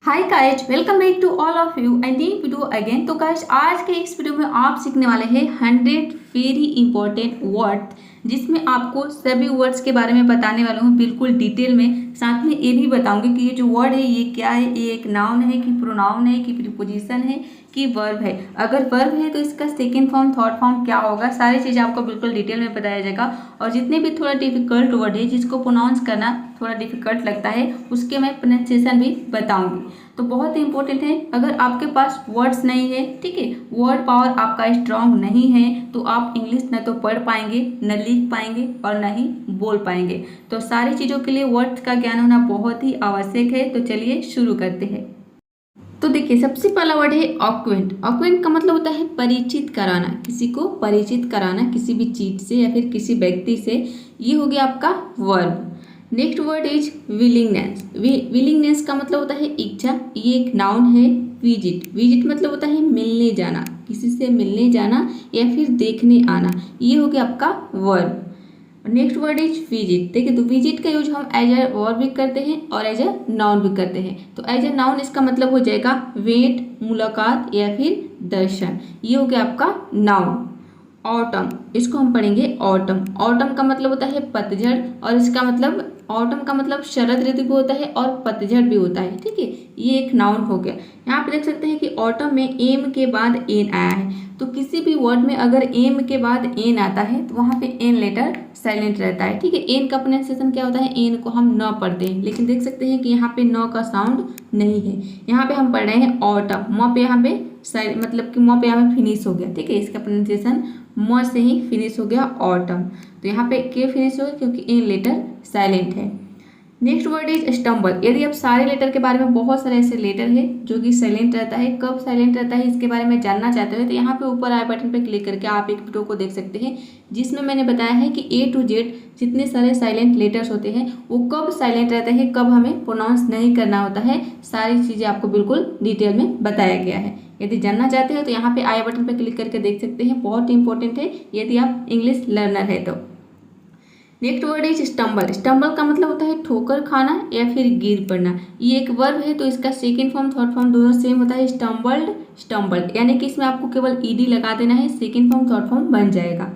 Hi guys, welcome back to all of you and new video again. तो guys आज के इस video में आप सीखने वाले हैं 100 वेरी इंपॉर्टेंट वर्ड, जिसमें आपको सभी वर्ड्स के बारे में बताने वाला हूँ बिल्कुल डिटेल में। साथ में ये भी बताऊंगी कि ये जो वर्ड है ये क्या है, ये एक नाउन है कि प्रोनाउन है कि प्रीपोजिशन है कि वर्ब है। अगर वर्ब है तो इसका सेकेंड फॉर्म थर्ड फॉर्म क्या होगा, सारी चीज़ें आपको बिल्कुल डिटेल में बताया जाएगा। और जितने भी थोड़ा डिफिकल्ट वर्ड है जिसको प्रोनाउंस करना थोड़ा डिफिकल्ट लगता है उसके मैं प्रोनाउंसिएशन भी बताऊंगी। तो बहुत ही इंपॉर्टेंट है। अगर आपके पास वर्ड्स नहीं है, ठीक है, वर्ड पावर आपका स्ट्रांग नहीं है, तो आप इंग्लिश न तो पढ़ पाएंगे, न लिख पाएंगे और न ही बोल पाएंगे। तो सारी चीज़ों के लिए वर्ड्स का ज्ञान होना बहुत ही आवश्यक है। तो चलिए शुरू करते हैं। तो देखिए, सबसे पहला वर्ड है ऑक्वेंट। ऑक्वेंट का मतलब होता है परिचित कराना, किसी को परिचित कराना किसी भी चीज से या फिर किसी व्यक्ति से। ये हो गया आपका verb. Next word is willingness. Willingness का मतलब होता है इच्छा। ये एक नाउन है। विजिट, विजिट मतलब होता है मिलने जाना, किसी से मिलने जाना या फिर देखने आना। ये हो गया आपका verb. Next word is visit. देखिए, तो विजिट का यूज हम एज ए वर्ब भी करते हैं और एज ए नाउन भी करते हैं। तो एज ए नाउन इसका मतलब हो जाएगा वेट, मुलाकात या फिर दर्शन। ये हो गया आपका नाउन। ऑटम, इसको हम पढ़ेंगे ऑटम। ऑटम का मतलब होता है पतझड़, और इसका मतलब ऑटम का मतलब शरद ऋतु भी होता है और पतझड़ भी होता है, ठीक है। ये एक नाउन हो गया। यहाँ पे देख सकते हैं कि ऑटम में एम के बाद एन आया है। तो किसी भी वर्ड में अगर एम के बाद एन आता है तो वहाँ पे एन लेटर साइलेंट रहता है, ठीक है। एन का प्रोनाउंसिएशन क्या होता है, एन को हम न पढ़ते हैं, लेकिन देख सकते हैं कि यहाँ पे न का साउंड नहीं है। यहाँ पे हम पढ़ रहे हैं ऑटम। म पे यहाँ पे मतलब कि म पे यहाँ पे फिनिश हो गया, ठीक है। इसका प्रोनाउंसिएशन म से ही फिनिश हो गया ऑटम। तो यहाँ पे क्यों फिनिश हो गया, क्योंकि एन लेटर साइलेंट है। Next word is stumble. यदि आप सारे लेटर के बारे में, बहुत सारे ऐसे लेटर है जो कि साइलेंट रहता है, कब साइलेंट रहता है इसके बारे में जानना चाहते हो तो यहाँ पे ऊपर आई बटन पे क्लिक करके आप एक वीडियो को देख सकते हैं, जिसमें मैंने बताया है कि A to Z जितने सारे साइलेंट लेटर्स होते हैं वो कब साइलेंट रहते हैं, कब हमें प्रोनाउंस नहीं करना होता है। सारी चीज़ें आपको बिल्कुल डिटेल में बताया गया है। यदि जानना चाहते हो तो यहाँ पे आई बटन पर क्लिक करके देख सकते हैं। बहुत इंपॉर्टेंट है यदि आप इंग्लिश लर्नर है तो। Next word is stumble. Stumble का मतलब होता है ठोकर खाना या फिर गिर पड़ना। ये एक वर्ब है, तो इसका सेकेंड फॉर्म थर्ड फॉर्म दोनों सेम होता है, स्टम्बल्ड स्टम्बल्ड, यानी कि इसमें आपको केवल ईडी लगा देना है, सेकेंड फॉर्म थर्ड फॉर्म बन जाएगा।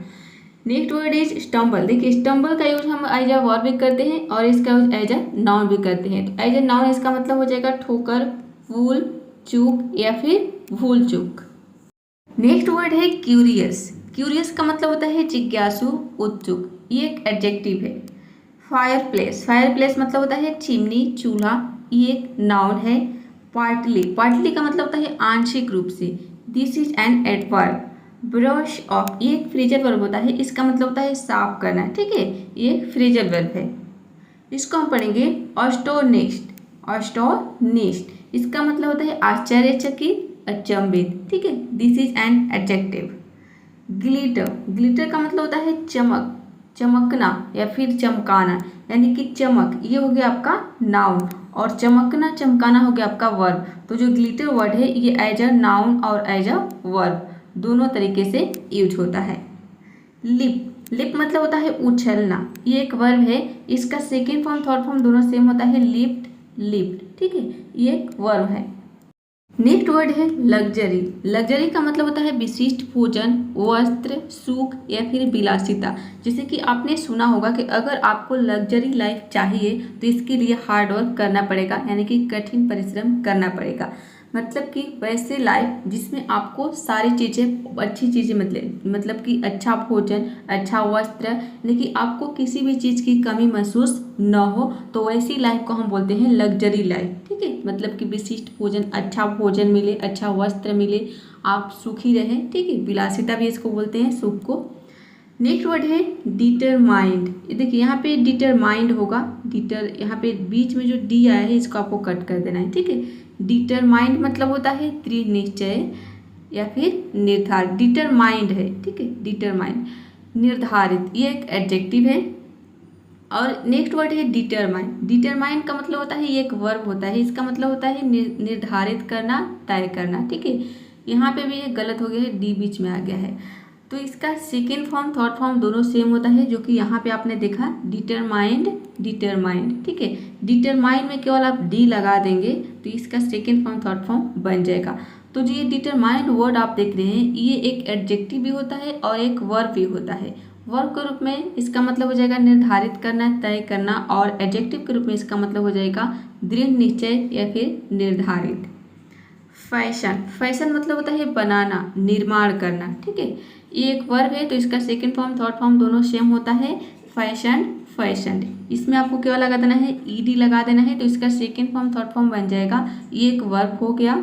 Next word is stumble. देखिए, स्टम्बल का यूज हम एज अ वर्ब भी करते हैं और इसका यूज एज अ नाउन भी करते हैं। तो एज अ नाउन इसका मतलब हो जाएगा ठोकर, भूल, चूक या फिर भूल चूक। नेक्स्ट वर्ड है क्यूरियस। क्यूरियस का मतलब होता है जिज्ञासु, उत्सुक। ये एक एडजेक्टिव है। Fire place. फायर प्लेस मतलब होता है चिमनी, चूल्हा। ये एक नाउन है। पार्टली। पार्टली का मतलब होता है आंशिक रूप से। This is an adverb. Brush off, ये एक फ्रेजल वर्ब होता है, इसका मतलब होता है साफ करना, ठीक है। ये फ्रेजल वर्ब है। इसको हम पढ़ेंगे ऑस्टोनिस्ट। ऑस्टोनिस्ट इसका मतलब होता है आश्चर्यचकित, अचंभित, ठीक है। This is an adjective. Glitter. Glitter का मतलब होता है चमक, चमकना या फिर चमकाना, यानी कि चमक। ये हो गया आपका नाउन और चमकना चमकाना हो गया आपका वर्ब। तो जो ग्लिटर वर्ड है ये एज अ नाउन और एज अ वर्ब दोनों तरीके से यूज होता है। लिप। लिप मतलब होता है उछलना। ये एक वर्ब है, इसका सेकेंड फॉर्म थर्ड फॉर्म दोनों सेम होता है, लिफ्ट, लिफ्ट, ठीक है। ये एक वर्ब है। नेक्स्ट वर्ड है लग्जरी। लग्जरी का मतलब होता है विशिष्ट भोजन, वस्त्र, सुख या फिर विलासिता। जैसे कि आपने सुना होगा कि अगर आपको लग्जरी लाइफ चाहिए तो इसके लिए हार्ड वर्क करना पड़ेगा, यानी कि कठिन परिश्रम करना पड़ेगा। मतलब कि वैसे लाइफ जिसमें आपको सारी चीज़ें, अच्छी चीज़ें, मतलब कि अच्छा भोजन, अच्छा वस्त्र, यानी कि आपको किसी भी चीज़ की कमी महसूस न हो, तो वैसी लाइफ को हम बोलते हैं लग्जरी लाइफ, ठीक है। मतलब कि विशिष्ट भोजन, अच्छा भोजन मिले, अच्छा वस्त्र मिले, आप सुखी रहें, ठीक है। विलासिता भी इसको बोलते हैं, सुख को। नेक्स्ट वर्ड है डिटरमाइंड। देखिए, यहाँ पे डिटरमाइंड होगा, डिटर, यहाँ पे बीच में जो डी आया है इसको आपको कट कर देना है, ठीक है। डिटरमाइंड मतलब होता है दृढ़ निश्चय या फिर निर्धारित। डिटरमाइंड है, ठीक है, डिटरमाइंड, निर्धारित, ये एक एडजेक्टिव है। और नेक्स्ट वर्ड है डिटरमाइन। डिटरमाइन का मतलब होता है, ये एक वर्ब होता है, इसका मतलब होता है निर्धारित करना, तय करना, ठीक है। यहाँ पे भी ये गलत हो गया है, डी बीच में आ गया है। तो इसका सेकेंड फॉर्म थर्ड फॉर्म दोनों सेम होता है, जो कि यहाँ पे आपने देखा डिटरमाइंड डिटरमाइंड, ठीक है। डिटरमाइंड में केवल आप डी लगा देंगे तो इसका सेकेंड फॉर्म थर्ड फॉर्म बन जाएगा। तो जो ये डिटरमाइंड वर्ड आप देख रहे हैं ये एक एडजेक्टिव भी होता है और एक वर्ब भी होता है। वर्ब के रूप में इसका मतलब हो जाएगा निर्धारित करना, तय करना, और एडजेक्टिव के रूप में इसका मतलब हो जाएगा दृढ़ निश्चय या फिर निर्धारित। फैशन, फैशन मतलब होता है बनाना, निर्माण करना, ठीक है। ये एक वर्ब है तो इसका सेकंड फॉर्म थर्ड फॉर्म दोनों सेम होता है, फैशन फैशन। इसमें आपको क्या लगा देना है, ईडी लगा देना है तो इसका सेकंड फॉर्म थर्ड फॉर्म बन जाएगा। ये एक वर्ब हो गया।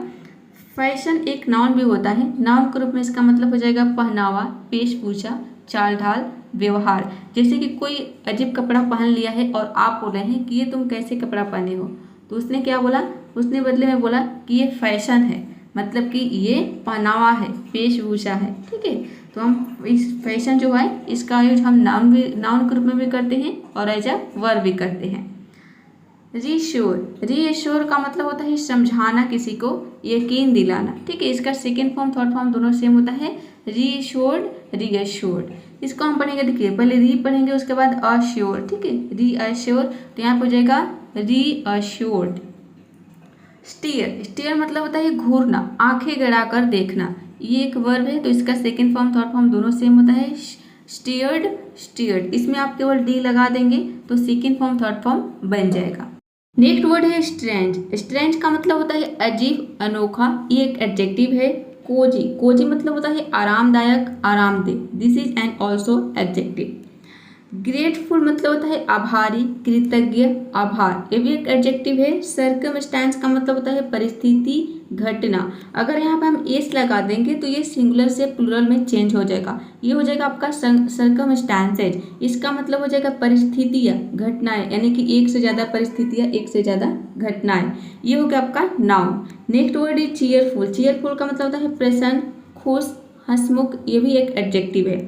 फैशन एक नाउन भी होता है, नाउन के रूप में इसका मतलब हो जाएगा पहनावा, वेशभूषा, चाल ढाल, व्यवहार। जैसे कि कोई अजीब कपड़ा पहन लिया है और आप बोल रहे हैं कि ये तुम कैसे कपड़ा पहने हो, तो उसने क्या बोला, उसने बदले में बोला कि ये फैशन है, मतलब कि ये पहनावा है, वेशभूषा है, ठीक है। तो हम इस फैशन जो है इसका यूज हम नाउन के रूप में भी करते हैं और एज अ वर्ब भी करते हैं। रीश्योर, रीएश्योर का मतलब होता है समझाना, किसी को यकीन दिलाना, ठीक है। इसका सेकेंड फॉर्म थर्ड फॉर्म दोनों सेम होता है, रीएश्योर्ड रीएश्योर्ड। इसको हम पढ़ेंगे, देखिए पहले री पढ़ेंगे उसके बाद अश्योर, ठीक है, रीअश्योर। तो यहाँ पर हो जाएगा रीअश्योर्ड। स्टीयर, स्टीयर मतलब होता है घूरना, आंखें गड़ाकर देखना। ये एक वर्ब है तो इसका सेकेंड फॉर्म थर्ड फॉर्म दोनों सेम होता है, स्टीयर्ड स्टीयर्ड। इसमें आप केवल डी लगा देंगे तो सेकेंड फॉर्म थर्ड फॉर्म बन जाएगा। नेक्स्ट वर्ड है स्ट्रेंज। स्ट्रेंज का मतलब होता है अजीब, अनोखा। ये एक एडजेक्टिव है। कोजी, कोजी मतलब होता है आरामदायक, आरामदेह। This is N also adjective. Grateful मतलब होता है आभारी, कृतज्ञ, आभार। ये भी एक एडजेक्टिव है। सर्कमस्टेंस का मतलब होता है परिस्थिति, घटना। अगर यहाँ पे हम एस लगा देंगे तो ये सिंगुलर से प्लूरल में चेंज हो जाएगा। ये हो जाएगा आपका सर्कमस्टेंसेज। इसका मतलब हो जाएगा परिस्थितियाँ, घटनाएं, यानी कि एक से ज़्यादा परिस्थितियाँ, एक से ज़्यादा घटनाएं। ये हो गया आपका noun. Next word is cheerful. Cheerful का मतलब होता है प्रसन्न, खुश, हंसमुख। ये भी एक एडजेक्टिव है।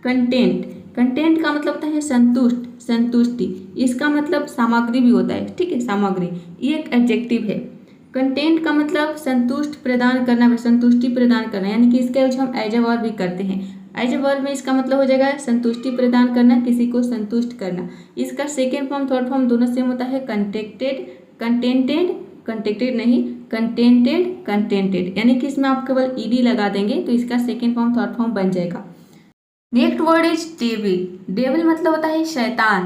कंटेंट, कंटेंट का मतलब होता है संतुष्ट, संतुष्टि। इसका मतलब सामग्री भी होता है, ठीक है, सामग्री। ये एक एडजेक्टिव है। कंटेंट का मतलब संतुष्ट प्रदान करना, संतुष्टि प्रदान करना, यानी कि इसका यूज हम एज ए वर्ब भी करते हैं। एज ए वर्ब में इसका मतलब हो जाएगा संतुष्टि प्रदान करना, किसी को संतुष्ट करना। इसका सेकेंड फॉर्म थर्ड फॉर्म दोनों सेम होता है, कंटेक्टेड, कंटेंटेड, कंटेक्टेड नहीं, कंटेंटेड, कंटेंटेड। यानी कि इसमें आप केवल ईडी लगा देंगे तो इसका सेकेंड फॉर्म थर्ड फॉर्म बन जाएगा। Next word is devil. Devil मतलब होता है शैतान,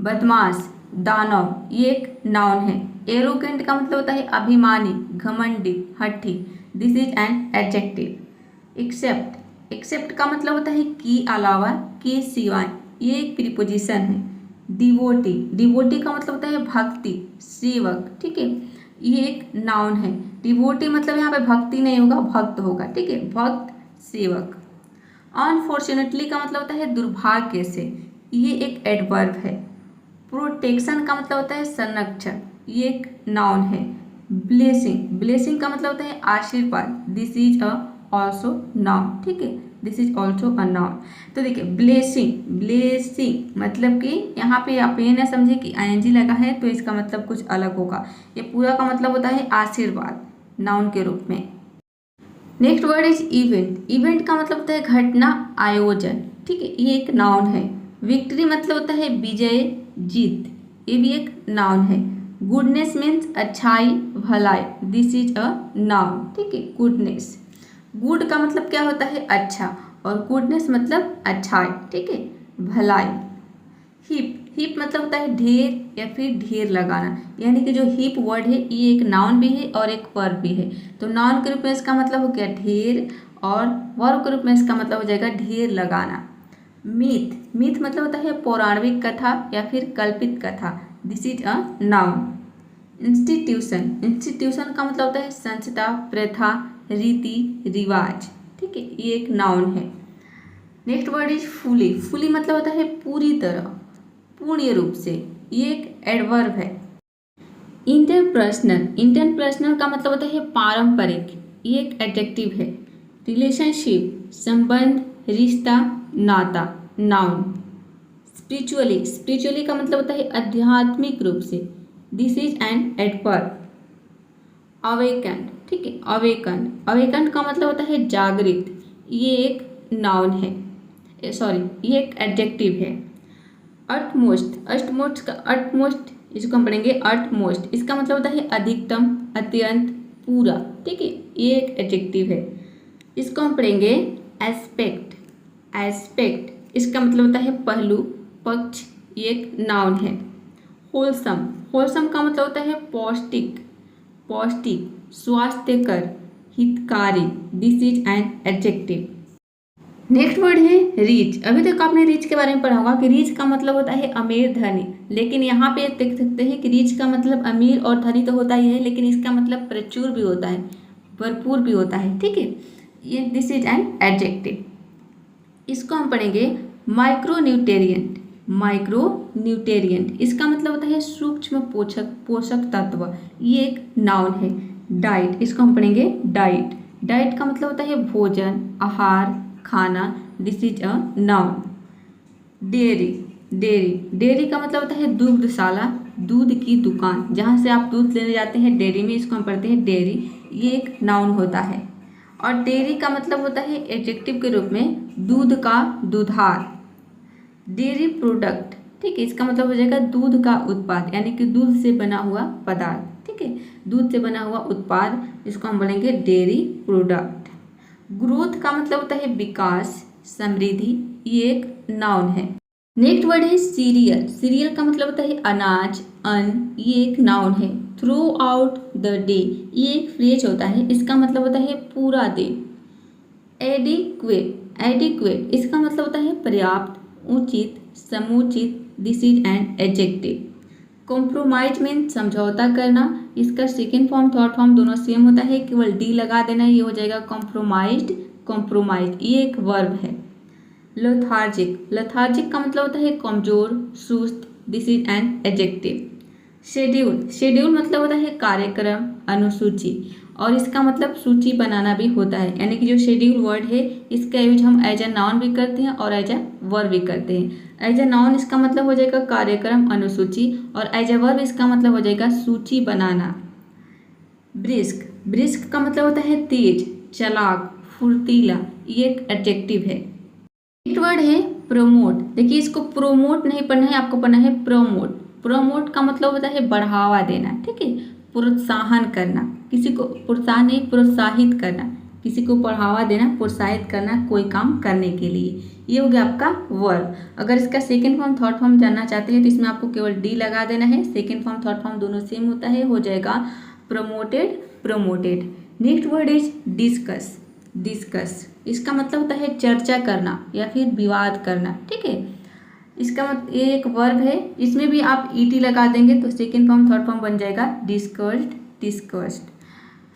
बदमाश, दानव। ये एक नाउन है। एरोगेंट का मतलब होता है अभिमानी, घमंडी, हठी। This is an adjective. Except, except का मतलब होता है कि अलावा, के सिवाय। ये एक प्रीपोजिशन है। डिवोटी, डिवोटी का मतलब होता है भक्ति, सेवक, ठीक है। ये एक नाउन है। डिवोटी मतलब यहाँ पे भक्ति नहीं होगा, भक्त होगा, ठीक है, भक्त, सेवक। अनफॉर्चुनेटली का मतलब होता है दुर्भाग्य से। ये एक एडवर्ब है। प्रोटेक्शन का मतलब होता है संरक्षण। ये एक नाउन है। ब्लेसिंग, ब्लेसिंग का मतलब होता है आशीर्वाद। This is a also noun, ठीक है, this is also a noun. तो देखिए ब्लेसिंग, ब्लेसिंग मतलब कि यहाँ पे आप ये ना समझे कि आईएनजी लगा है तो इसका मतलब कुछ अलग होगा। ये पूरा का मतलब होता है आशीर्वाद, नाउन के रूप में। Next word is event. Event का मतलब होता है घटना, आयोजन, ठीक है, ये एक नाउन है। विक्ट्री मतलब होता है विजय, जीत। ये भी एक नाउन है। गुडनेस मीन्स अच्छाई, भलाई। दिस इज अ नाउन, ठीक है, गुडनेस। गुड का मतलब क्या होता है अच्छा, और गुडनेस मतलब अच्छाई, ठीक है, भलाई। हिप, हिप मतलब होता है ढेर या फिर ढेर लगाना, यानी कि जो हिप वर्ड है ये एक नाउन भी है और एक वर्ब भी है। तो नाउन के रूप में इसका मतलब हो गया ढेर, और वर्ब के रूप में इसका मतलब हो जाएगा ढेर लगाना। मिथ, मिथ मतलब होता है पौराणिक कथा या फिर कल्पित कथा। This is a noun. Institution, institution का मतलब होता है संस्था, प्रथा, रीति, रिवाज, ठीक है, ये एक नाउन है। Next word is fully. Fully मतलब होता है पूरी तरह, पूर्ण रूप से। ये एक एडवर्ब है। इंटरपर्सनल, इंटरपर्सनल का मतलब होता है पारंपरिक। ये एक एडजेक्टिव है। रिलेशनशिप, संबंध, रिश्ता, नाता, नाउन। स्पिरिचुअली, स्पिरिचुअली का मतलब होता है आध्यात्मिक रूप से। This is an adverb. Awaken, ठीक है, अवेकन, अवेकन का मतलब होता है जागृत। ये एक नाउन है। सॉरी ये एक एडजेक्टिव है। अर्टमोस्ट इसको हम पढ़ेंगे अर्टमोस्ट, इसका मतलब होता है अधिकतम, अत्यंत, पूरा, ठीक है, ये एक एडजेक्टिव है। इसको हम पढ़ेंगे एस्पेक्ट। एस्पेक्ट इसका मतलब होता है पहलू, पक्ष, ये एक नाउन है। होलसम, होलसम का मतलब होता है पौष्टिक, पौष्टिक, स्वास्थ्यकर, हितकारी, this is an adjective. Next word है रिच। अभी तक आपने रिच के बारे में पढ़ा होगा कि रिच का मतलब होता है अमीर, धनी, लेकिन यहाँ पे देख सकते हैं कि रिच का मतलब अमीर और धनी तो होता ही है, लेकिन इसका मतलब प्रचुर भी होता है, भरपूर भी होता है, ठीक है, ये दिस इज एन एडजेक्टिव। इसको हम पढ़ेंगे माइक्रोन्यूट्रिएंट। माइक्रोन्यूट्रिएंट इसका मतलब होता है सूक्ष्म पोषक तत्व, ये एक नाउन है। डाइट इसको हम पढ़ेंगे डाइट। डाइट का मतलब होता है भोजन, आहार, खाना, this is a noun. Dairy, dairy का मतलब होता है दुग्धशाला, दूध की दुकान, जहाँ से आप दूध लेने जाते हैं डेयरी में, इसको हम पढ़ते हैं डेयरी, ये एक नाउन होता है। और डेयरी का मतलब होता है एडजेक्टिव के रूप में दूध का दुधार। डेयरी प्रोडक्ट, ठीक है, इसका मतलब हो जाएगा दूध का उत्पाद, यानी कि दूध से बना हुआ पदार्थ, ठीक है, दूध से बना हुआ उत्पाद, इसको हम बोलेंगे डेयरी प्रोडक्ट। ग्रोथ का मतलब होता है विकास, समृद्धि, ये एक नाउन है। नेक्स्ट वर्ड है सीरियल। सीरियल का मतलब होता है अनाज, अन्न, ये एक नाउन है। थ्रू आउट द डे, ये एक फ्रेज होता है, इसका मतलब होता है पूरा दिन। एडिक्वेट, एडिक्वेट इसका मतलब होता है पर्याप्त, उचित, समुचित, this is an adjective. Compromise mean समझौता करना, इसका सेकेंड फॉर्म थर्ड फॉर्म दोनों सेम होता है, केवल डी लगा देना, ये हो जाएगा कॉम्प्रोमाइज्ड, कॉम्प्रोमाइज, ये एक वर्ब है। लेथार्जिक, लेथार्जिक का मतलब होता है कमजोर, सुस्त, this is an adjective. Schedule, schedule मतलब होता है कार्यक्रम, अनुसूची, और इसका मतलब सूची बनाना भी होता है, यानी कि जो शेड्यूल वर्ड है इसका यूज हम एज ए नाउन भी करते हैं और एज ए वर्ब भी करते हैं। एज ए नाउन इसका मतलब हो जाएगा कार्यक्रम, अनुसूची, और एज ए वर्ब इसका मतलब हो जाएगा सूची बनाना। ब्रिस्क, ब्रिस्क का मतलब होता है तेज, चालाक, फुर्तीला, ये एक एडजेक्टिव है। नेक्स्ट वर्ड है प्रोमोट। देखिए इसको प्रोमोट नहीं पढ़ना है, आपको पढ़ना है प्रोमोट। प्रोमोट का मतलब होता है बढ़ावा देना, ठीक है, प्रोत्साहन करना, किसी को प्रोत्साहन नहीं, प्रोत्साहित करना, किसी को बढ़ावा देना, प्रोत्साहित करना कोई काम करने के लिए, ये हो गया आपका वर्ब। अगर इसका सेकेंड फॉर्म थर्ड फॉर्म जानना चाहते हैं तो इसमें आपको केवल डी लगा देना है, सेकेंड फॉर्म थर्ड फॉर्म दोनों सेम होता है, हो जाएगा promoted, promoted. Next word is discuss. Discuss इसका मतलब होता है चर्चा करना या फिर विवाद करना, ठीक है, इसका मतलब ये एक वर्ब है, इसमें भी आप ईटी लगा देंगे तो सेकेंड फॉर्म थर्ड फॉर्म बन जाएगा डिस्कस्ड, डिस्कस्ड।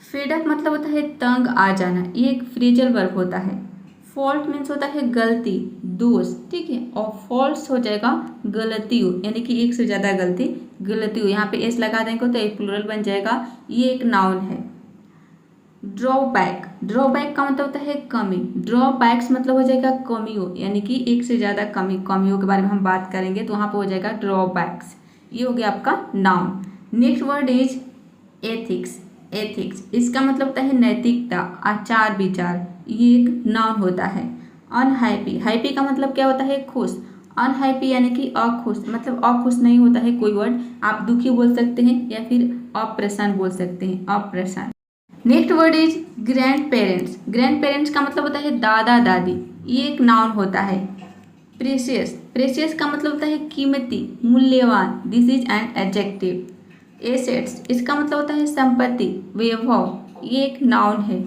फेडअप मतलब होता है तंग आ जाना, ये एक फ्रेजल वर्ब होता है। फॉल्ट मीन्स होता है गलती, दोष, ठीक है, और फॉल्स हो जाएगा गलती हो, यानी कि एक से ज़्यादा गलती, गलती हो, यहाँ पे एस लगा देंगे तो एक प्लूरल बन जाएगा, ये एक नाउन है। ड्रॉबैक, ड्रॉबैक का मतलब होता है कमी, ड्रॉबैक्स मतलब हो जाएगा कमियों, यानी कि एक से ज़्यादा कमी, कमियों के बारे में हम बात करेंगे तो वहाँ पे हो जाएगा ड्रॉबैक्स, ये हो गया आपका noun. Next word is ethics. Ethics इसका मतलब होता है नैतिकता, आचार विचार, ये एक नाउन होता है। अनहैप्पी, हैप्पी का मतलब क्या होता है खुश, अनहैप्पी यानी कि अखुश, मतलब अखुश नहीं होता है कोई वर्ड, आप दुखी बोल सकते हैं या फिर अप्रसन्न बोल सकते हैं, अप्रसन्न। Next word is grand parents. Grand parents का मतलब होता है दादा दादी, ये एक नाउन होता है। प्रेशियस, प्रेशियस का मतलब होता है कीमती, मूल्यवान, this is an adjective. Assets इसका मतलब होता है संपत्ति, वैभव, ये एक नाउन है।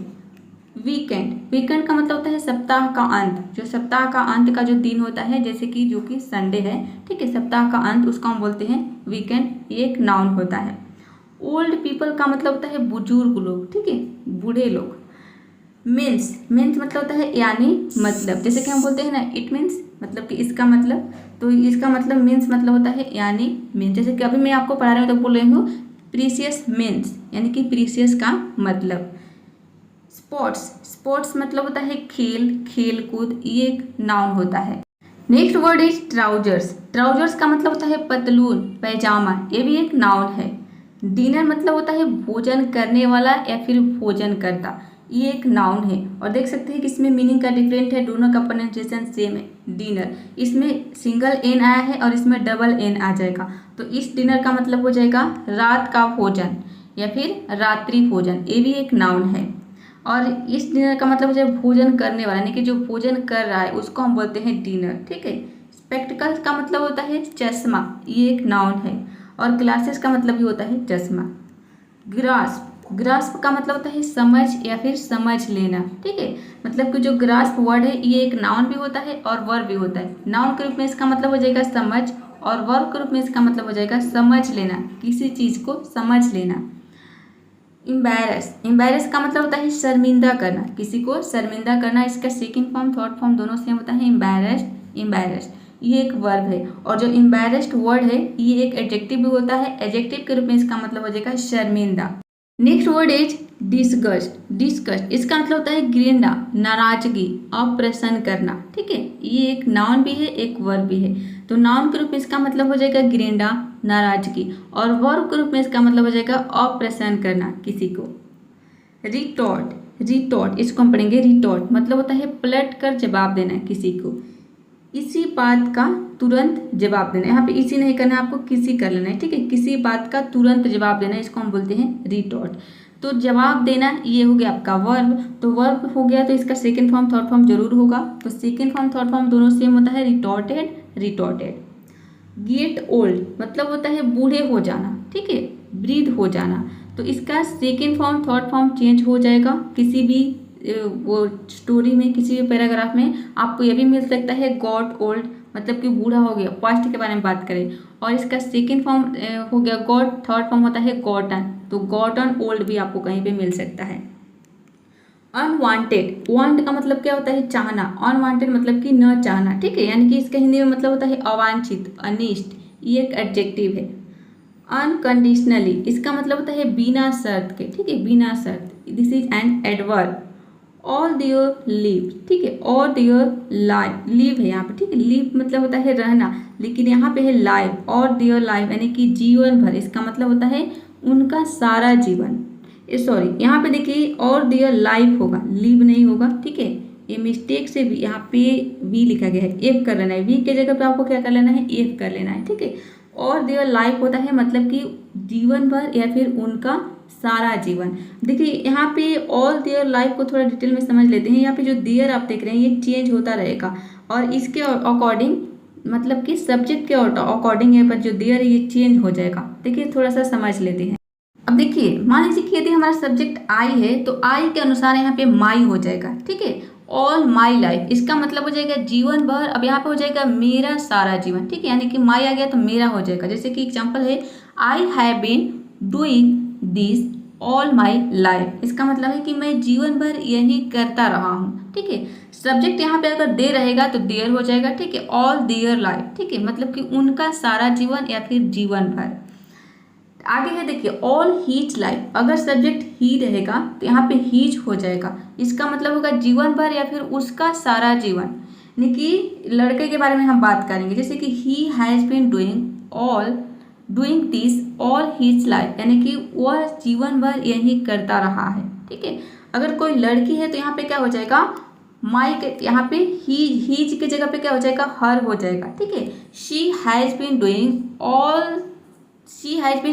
वीकेंड, वीकेंड का मतलब होता है सप्ताह का अंत, जो सप्ताह का अंत का जो दिन होता है, जैसे कि जो कि संडे है, ठीक है, सप्ताह का अंत उसको हम बोलते हैं वीकेंड, ये एक नाउन होता है। ओल्ड पीपल का मतलब होता है बुजुर्ग लोग, ठीक है, बूढ़े लोग। मीन्स, मीन्स मतलब होता है यानी मतलब, जैसे कि हम बोलते हैं ना इट मीन्स, मतलब कि इसका मतलब, तो इसका मतलब मीन्स मतलब होता है यानी मीन्स, जैसे कि अभी मैं आपको पढ़ा रही हूँ तो बोल रही हूँ प्रीसियस मीन्स, यानी कि प्रीसियस का मतलब। स्पोर्ट्स, स्पोर्ट्स मतलब होता है खेल, खेल कूद, ये एक नाउन होता है। Next word is trousers. Trousers का मतलब होता है पतलून, पैजामा, ये भी एक नाउन है। डिनर मतलब होता है भोजन करने वाला या फिर भोजन करता, ये एक नाउन है और देख सकते हैं कि इसमें मीनिंग का डिफरेंट है, दोनों का प्रोनाउंसिएशन सेम है। डिनर, इसमें सिंगल एन आया है और इसमें डबल एन आ जाएगा, तो इस डिनर का मतलब हो जाएगा रात का भोजन या फिर रात्रि भोजन, ये भी एक नाउन है। और इस डिनर का मतलब हो जाए भोजन करने वाला, यानी कि जो भोजन कर रहा है उसको हम बोलते हैं डिनर, ठीक है। स्पेक्टिकल्स का मतलब होता है चश्मा, ये एक नाउन है। और ग्लासेस का मतलब भी होता है चश्मा। ग्रास्प, ग्रास्प का मतलब होता है समझ या फिर समझ लेना, ठीक है। मतलब कि जो ग्रास्प वर्ड है ये एक नाउन भी होता है और वर्ब भी होता है। नाउन के रूप में इसका मतलब हो जाएगा समझ और वर्ब के रूप में इसका मतलब हो जाएगा समझ लेना, किसी चीज़ को समझ लेना। एम्बैरस, एम्बैरस का मतलब होता है शर्मिंदा करना, किसी को शर्मिंदा करना। इसका सेकंड फॉर्म थर्ड फॉर्म दोनों सेम होता है, एम्बैरस्ड, एम्बैरस्ड, ये एक वर्ब है। और जो एम्बैरस्ड वर्ड है ये एक एडजेक्टिव भी होता है, एडजेक्टिव के रूप में इसका मतलब हो जाएगा शर्मिंदा। Next word is disgust, disgust इसका मतलब होता है घृणा, नाराजगी, अप्रसन्न करना, ठीक है। ये एक नाउन भी है एक वर्ब भी है। तो नाउन के रूप में इसका मतलब हो जाएगा घृणा, नाराजगी, और वर्ब के रूप में इसका मतलब हो जाएगा अप्रसन्न करना किसी को। रिटॉर्ट, रिटॉर्ट इसको हम पढ़ेंगे। रिटॉर्ट मतलब होता है पलट कर जवाब देना किसी को, इसी बात का तुरंत जवाब देना। यहाँ पे इसी नहीं करना है आपको, किसी कर लेना है, ठीक है। किसी बात का तुरंत जवाब देना, इसको हम बोलते हैं रिटॉर्ट। तो जवाब देना ये हो गया आपका वर्ब, तो वर्ब हो गया तो इसका सेकंड फॉर्म थर्ड फॉर्म जरूर होगा। तो सेकंड फॉर्म थर्ड फॉर्म दोनों सेम होता है, रिटॉर्टेड, रिटॉर्टेड। गेट ओल्ड मतलब होता है बूढ़े हो जाना, ठीक है, वृद्ध हो जाना। तो इसका second form third form change हो जाएगा। किसी भी वो स्टोरी में, किसी भी पैराग्राफ में आपको ये भी मिल सकता है गॉट ओल्ड, मतलब कि बूढ़ा हो गया, पास्ट के बारे में बात करें। और इसका सेकंड फॉर्म हो गया गॉट, थर्ड फॉर्म होता है गॉटन, तो गॉटन ओल्ड भी आपको कहीं पे मिल सकता है। अनवांटेड, वांट का मतलब क्या होता है चाहना, अनवांटेड मतलब कि न चाहना, ठीक है। यानी कि इसका हिंदी में मतलब होता है अवांछित, अनिष्ट, ये एक एडजेक्टिव है। अनकंडीशनली इसका मतलब होता है बिना शर्त के, ठीक है, बिना शर्त, this is an adverb. All there live, ठीक है, ऑल देयर लाइफ, लिव है यहाँ पे, ठीक है, लिव मतलब होता है रहना, लेकिन यहाँ पे है लाइफ, और देयर लाइफ यानी कि जीवन भर, इसका मतलब होता है उनका सारा जीवन। सॉरी यहाँ पे देखिए और देयर लाइफ होगा, लिव नहीं होगा, ठीक है। ये मिस्टेक से भी यहाँ पे वी लिखा गया है, एफ कर लेना है, वी के जगह पे आपको क्या कर लेना है, एफ कर लेना है, ठीक है। और देयर लाइफ होता है मतलब कि जीवन भर या फिर उनका सारा जीवन। देखिए यहाँ पे ऑल देयर लाइफ को थोड़ा डिटेल में समझ लेते हैं। यहाँ पे जो देयर आप देख रहे हैं ये चेंज होता रहेगा और इसके अकॉर्डिंग, मतलब कि सब्जेक्ट के अकॉर्डिंग यहाँ पर जो देयर है ये चेंज हो जाएगा। देखिए थोड़ा सा समझ लेते हैं। अब देखिए मान लीजिए कि यदि हमारा सब्जेक्ट आई है तो आई के अनुसार यहाँ पे माई हो जाएगा, ठीक है। ऑल माई लाइफ इसका मतलब हो जाएगा जीवन भर। अब यहाँ पे हो जाएगा मेरा सारा जीवन, ठीक है, यानी कि माई आ गया तो मेरा हो जाएगा। जैसे कि एग्जाम्पल है I have been doing this all my life, इसका मतलब है कि मैं जीवन भर यही करता रहा हूँ, ठीक है। सब्जेक्ट यहाँ पे अगर दे रहेगा तो देयर हो जाएगा, ठीक है, ऑल देयर लाइफ, ठीक है, मतलब कि उनका सारा जीवन या फिर जीवन भर। आगे है देखिए ऑल हीज लाइफ, अगर सब्जेक्ट ही रहेगा तो यहाँ पे हीज हो जाएगा, इसका मतलब होगा जीवन भर या फिर उसका सारा जीवन। यानी कि लड़के के बारे में हम बात करेंगे, जैसे कि he has been doing this all his life, यानी कि वह जीवन भर यही करता रहा है, ठीक है। अगर कोई लड़की है तो यहाँ पे क्या हो जाएगा, माई के यहाँ पे हीज के जगह पे क्या हो जाएगा, हर हो जाएगा, ठीक है। She has been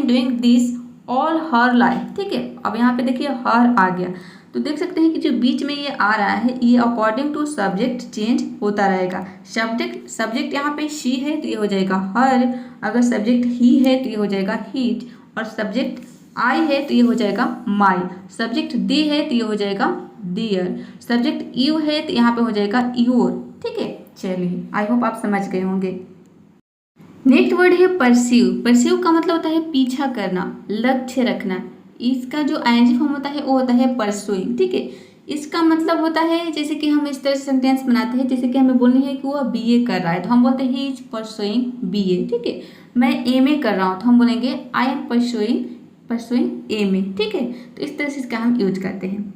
doing this all her life, ठीक है। अब यहाँ पे देखिए हर आ गया, तो देख सकते हैं कि जो बीच में ये आ रहा है ये अकॉर्डिंग टू सब्जेक्ट चेंज होता रहेगा। सब्जेक्ट यहाँ पे शी है तो ये हो जाएगा हर, अगर सब्जेक्ट ही है तो ये हो जाएगा हीट, और सब्जेक्ट आई है तो ये हो जाएगा माई, सब्जेक्ट दे है तो ये हो जाएगा देयर, सब्जेक्ट यू है तो यहाँ पे हो जाएगा योर, ठीक है। चलिए आई होप आप समझ गए होंगे। नेक्स्ट वर्ड है परस्यू। परस्यू का मतलब होता है पीछा करना, लक्ष्य रखना। इसका जो आईएनजी फॉर्म होता है वो होता है परसुइंग, ठीक है। इसका मतलब होता है जैसे कि हम इस तरह से सेंटेंस बनाते हैं, जैसे कि हमें बोलनी है कि वह बीए कर रहा है तो हम बोलते हैं ही इज परसुइंग बीए, ठीक है। मैं एमए कर रहा हूँ तो हम बोलेंगे आई एम परसुइंग एमए, ठीक है। तो इस तरह से इसका हम यूज करते हैं।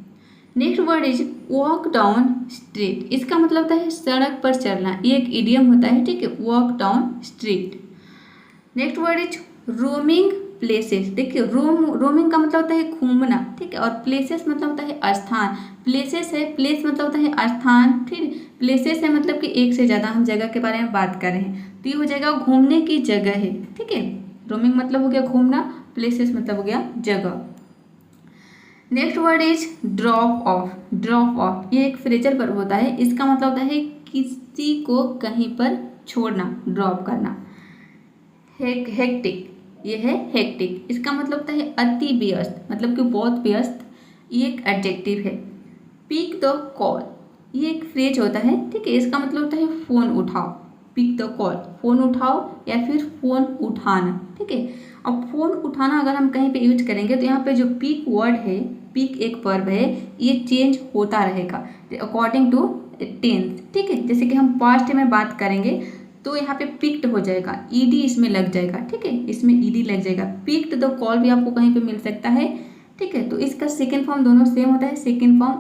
Next word is walk down street. इसका मतलब होता है सड़क पर चलना, ये एक इडियम होता है, ठीक है, walk down street. Next word is roaming places, देखिए रोमिंग का मतलब होता है घूमना, ठीक है, और प्लेसेस मतलब होता है स्थान। प्लेसेस है, प्लेस मतलब होता है स्थान, फिर प्लेसेस है मतलब कि एक से ज़्यादा हम जगह के बारे में बात कर रहे हैं, तो ये हो जाएगा घूमने की जगह है, ठीक है। रोमिंग मतलब हो गया घूमना, प्लेसेस मतलब हो गया जगह। Next word is drop of. Drop of ये एक फ्रेजल वर्ब होता है, इसका मतलब होता है किसी को कहीं पर छोड़ना, ड्रॉप करना। हेक्टिक, ये है हेक्टिक, इसका मतलब होता है अति व्यस्त, मतलब कि बहुत व्यस्त, ये एक एडजेक्टिव है। पिक द कॉल, ये एक फ्रेज होता है, ठीक है, इसका मतलब होता है फ़ोन उठाओ। पिक द कॉल, फ़ोन उठाओ या फिर फ़ोन उठाना, ठीक है। अब फ़ोन उठाना अगर हम कहीं पे यूज करेंगे तो यहाँ पे जो पिक वर्ड है, पिक एक वर्ब है, ये चेंज होता रहेगा अकॉर्डिंग टू टेंस, ठीक है। जैसे कि हम पास्ट में बात करेंगे तो यहाँ पे पिक्ड हो जाएगा, ईडी इसमें लग जाएगा, ठीक है, इसमें ईडी लग जाएगा। पिक्ड द कॉल भी आपको कहीं पे मिल सकता है, ठीक है। तो इसका सेकेंड फॉर्म दोनों सेम होता है, सेकेंड फॉर्म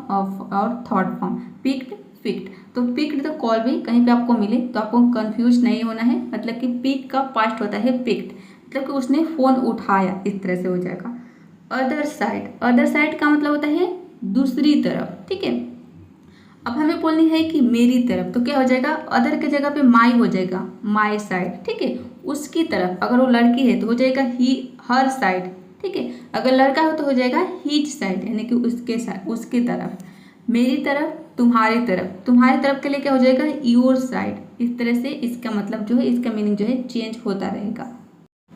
और थर्ड फॉर्म, पिक्ड पिक्ड। तो पिक्ड द कॉल भी कहीं पे आपको मिले तो आपको कंफ्यूज नहीं होना है, मतलब कि पिक का पास्ट होता है पिक्ड, मतलब कि उसने फ़ोन उठाया, इस तरह से हो जाएगा। अदर साइड, अदर साइड का मतलब होता है दूसरी तरफ, ठीक है। अब हमें बोलनी है कि मेरी तरफ, तो क्या हो जाएगा, अदर के जगह पे माई हो जाएगा, माई साइड, ठीक है। उसकी तरफ, अगर वो लड़की है तो हो जाएगा ही, हर साइड, ठीक है। अगर लड़का हो तो हो जाएगा हीज साइड, यानी कि उसके साइड, उसकी तरफ। मेरी तरफ, तुम्हारी तरफ, तुम्हारी तरफ के लिए क्या हो जाएगा, योर साइड। इस तरह से इसका मतलब जो है, इसका मीनिंग जो है चेंज होता रहेगा।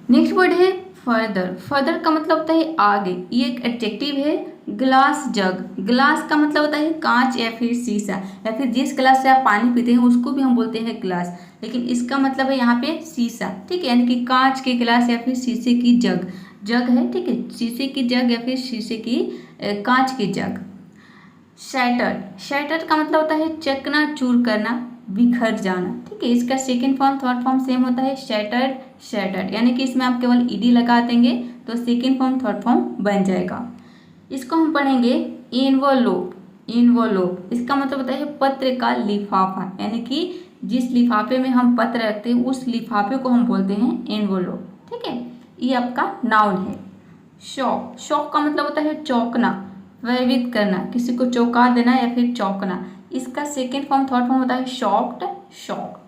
नेक्स्ट वर्ड है फर्दर। फर्दर का मतलब होता है आगे, ये एक एडजेक्टिव है। ग्लास जग, ग्लास का मतलब होता है कांच या फिर शीशा, या फिर जिस ग्लास से आप पानी पीते हैं उसको भी हम बोलते हैं ग्लास, लेकिन इसका मतलब है यहाँ पे शीशा, ठीक है, यानी कि कांच के गिलास या फिर शीशे की जग, जग है, ठीक है, शीशे की जग या फिर शीशे की कांच की जग। शैटर्ड, शैटर्ड का मतलब होता है चकनाचूर करना, बिखर जाना, ठीक है। इसका second form third form same होता है, शैटर्ड शैटर्ड, यानी कि इसमें आप केवल ईडी लगा देंगे तो सेकेंड फॉर्म थर्ड फॉर्म बन जाएगा। इसको हम पढ़ेंगे एनवोलोप। एनवोलोप इसका मतलब होता है पत्र का लिफाफा, यानी कि जिस लिफाफे में हम पत्र रखते हैं उस लिफाफे को हम बोलते हैं एनवोलोप, ठीक है। ये आपका नाउन है। शॉक, शॉक का मतलब होता है चौंकना, भयभीत करना, किसी को चौंका देना या फिर चौंकना। इसका सेकेंड फॉर्म थर्ड फॉर्म होता है शॉक्ड, शॉक्ड।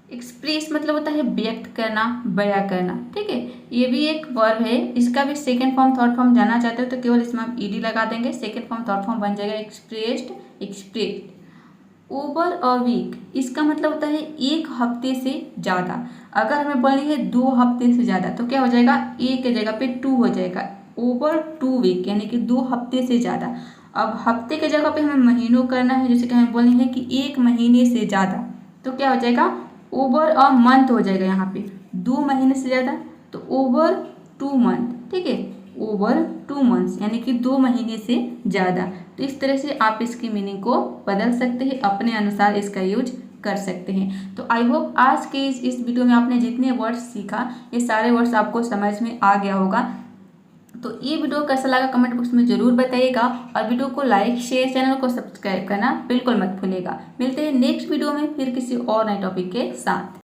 एक्सप्रेस मतलब होता है व्यक्त करना, बयां करना, ठीक है। ये भी एक वर्ब है, इसका भी सेकेंड फॉर्म थर्ड फॉर्म जानना चाहते हो तो केवल इसमें हम ईडी लगा देंगे, सेकेंड फॉर्म थर्ड फॉर्म बन जाएगा expressed, expressed. Over a week, इसका मतलब होता है एक हफ्ते से ज़्यादा। अगर हमें बोलनी है 2 हफ्ते से ज़्यादा तो क्या हो जाएगा, ए के जगह पे 2 हो जाएगा, ओवर 2 वीक, यानी कि 2 हफ्ते से ज़्यादा। अब हफ्ते के जगह पे हमें महीनों करना है, जैसे कि हमें बोलनी है कि 1 महीने से ज़्यादा, तो क्या हो जाएगा, ओवर अ मंथ हो जाएगा। यहाँ पे 2 महीने से ज़्यादा तो ओवर 2 मंथ, ठीक है, ओवर 2 मंथ्स, यानी कि 2 महीने से ज़्यादा। तो इस तरह से आप इसकी मीनिंग को बदल सकते हैं, अपने अनुसार इसका यूज कर सकते हैं। तो आई होप आज के इस वीडियो में आपने जितने वर्ड्स सीखा ये सारे वर्ड्स आपको समझ में आ गया होगा। तो ये वीडियो कैसा लगा कमेंट बॉक्स में ज़रूर बताइएगा, और वीडियो को लाइक शेयर, चैनल को सब्सक्राइब करना बिल्कुल मत भूलिएगा। मिलते हैं नेक्स्ट वीडियो में फिर किसी और नए टॉपिक के साथ।